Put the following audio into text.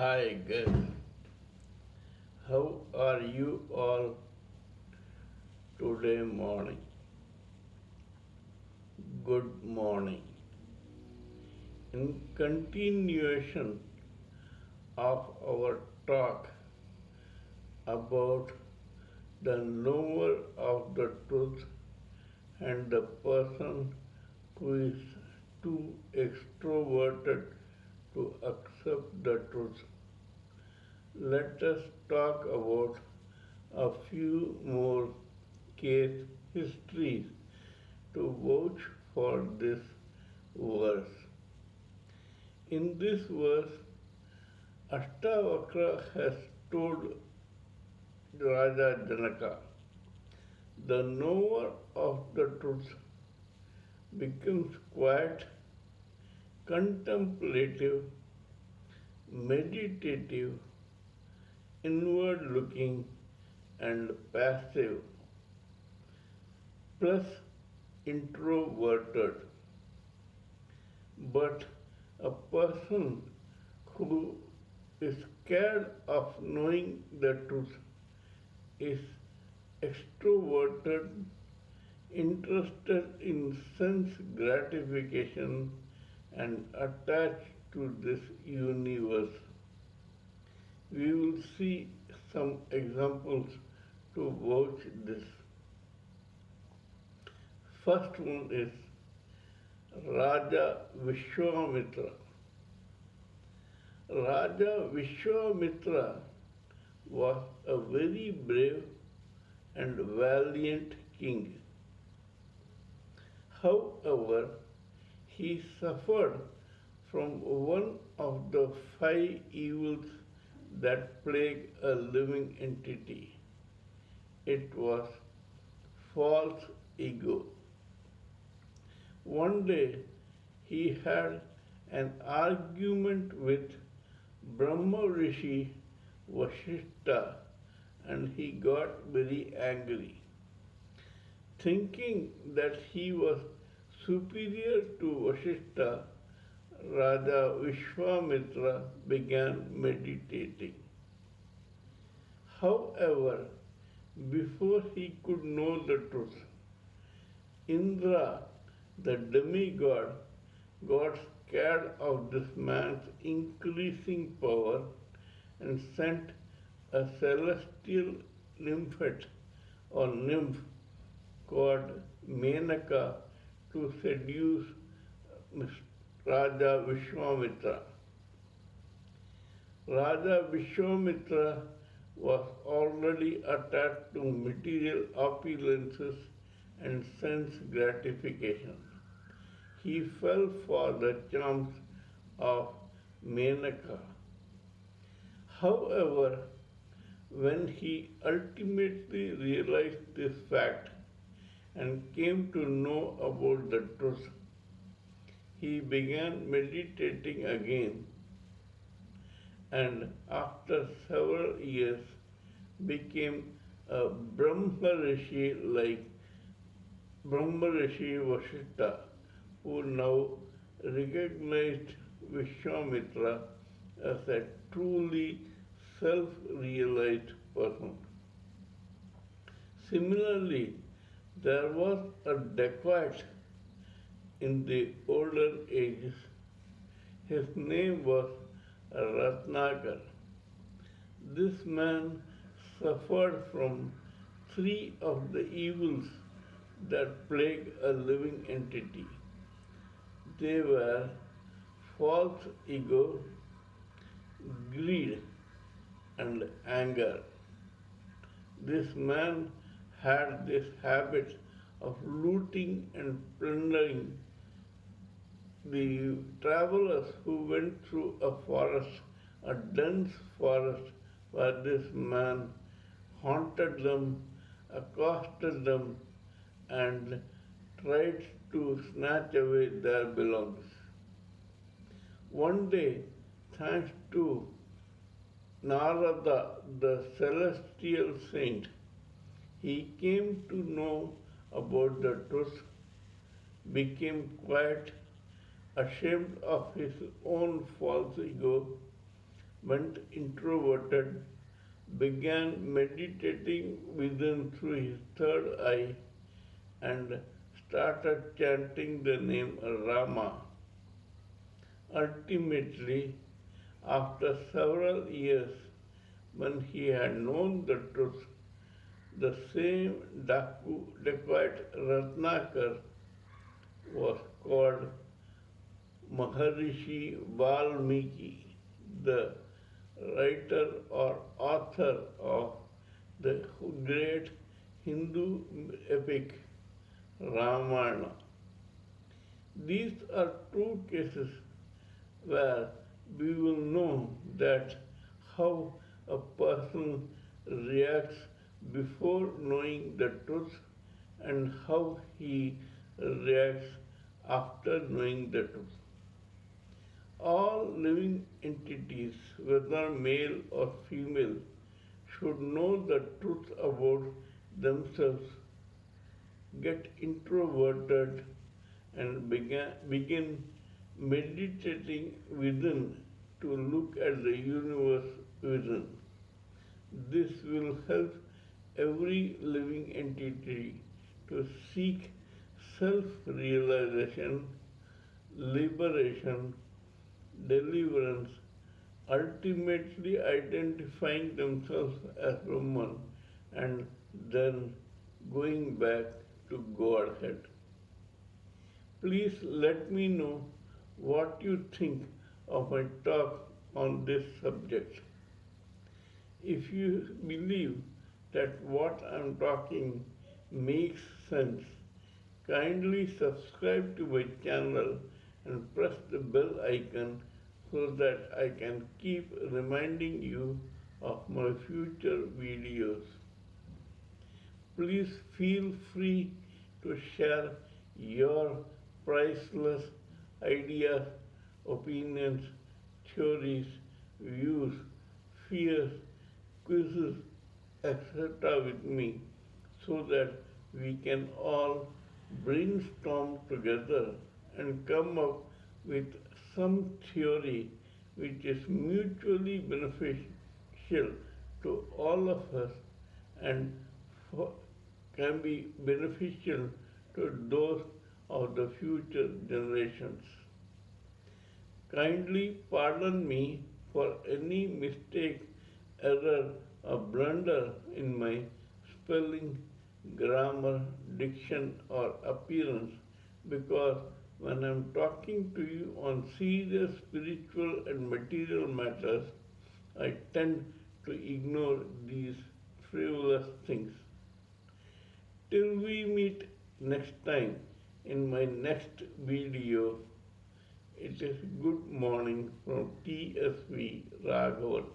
Hi guys, how are you all today morning? Good morning. In continuation of our talk about the knower of the truth and the person who is too extroverted to accept the truth, let us talk about a few more case histories to vouch for this verse. In this verse, Ashtavakra has told Raja Janaka, the knower of the truth becomes quiet, contemplative, meditative, inward looking, and passive, plus introverted. But a person who is scared of knowing the truth is extroverted, interested in sense gratification, and attached to this universe. We will see some examples to vouch this. First one is Raja Viswmitra. Raja Viswmitra was a very brave and valiant king. However, he suffered from one of the five evils that plague a living entity. It was false ego. One day he had an argument with Brahma Rishi Vashishta and he got very angry. Thinking that he was superior to Vashishta, Raja Viswamitra began meditating. However, before he could know the truth, Indra, the demigod, got scared of this man's increasing power and sent a celestial nymphet or nymph called Menaka to seduce Raja Viswamitra. Raja Viswamitra was already attached to material opulences and sense gratification. He fell for the charms of Menaka. However, when he ultimately realized this fact and came to know about the truth, he began meditating again and after several years became a Brahma Rishi like Brahma Rishi Vashishta, who now recognized Viswamitra as a truly self-realized person. Similarly, there was a dacoit in the older ages. His name was Ratnakar. This man suffered from three of the evils that plague a living entity. They were false ego, greed, and anger. This man had this habit of looting and plundering the travelers who went through a forest, a dense forest, where this man haunted them, accosted them, and tried to snatch away their belongings. One day, thanks to Narada, the celestial saint, he came to know about the truth, became quite ashamed of his own false ego, went introverted, began meditating within through his third eye, and started chanting the name Rama. Ultimately, after several years, when he had known the truth, the same dacoit Ratnakar was called Maharishi Valmiki, the writer or author of the great Hindu epic Ramayana. These are two cases where we will know that how a person reacts before knowing the truth and how he reacts after knowing the truth. All living entities, whether male or female, should know the truth about themselves, get introverted, and begin meditating within to look at the universe within. This will help every living entity to seek self realization, liberation, deliverance, ultimately identifying themselves as Brahman and then going back to Godhead. Please let me know what you think of my talk on this subject. If you believe that what I'm talking makes sense, kindly subscribe to my channel and press the bell icon so that I can keep reminding you of my future videos. Please feel free to share your priceless ideas, opinions, theories, views, fears, quizzes, etc. with me so that we can all brainstorm together and come up with some theory which is mutually beneficial to all of us and can be beneficial to those of the future generations. Kindly pardon me for any mistake, error, or blunder in my spelling, grammar, diction, or appearance because when I'm talking to you on serious spiritual and material matters, I tend to ignore these frivolous things. Till we meet next time in my next video, it is good morning from TSV Raghavan.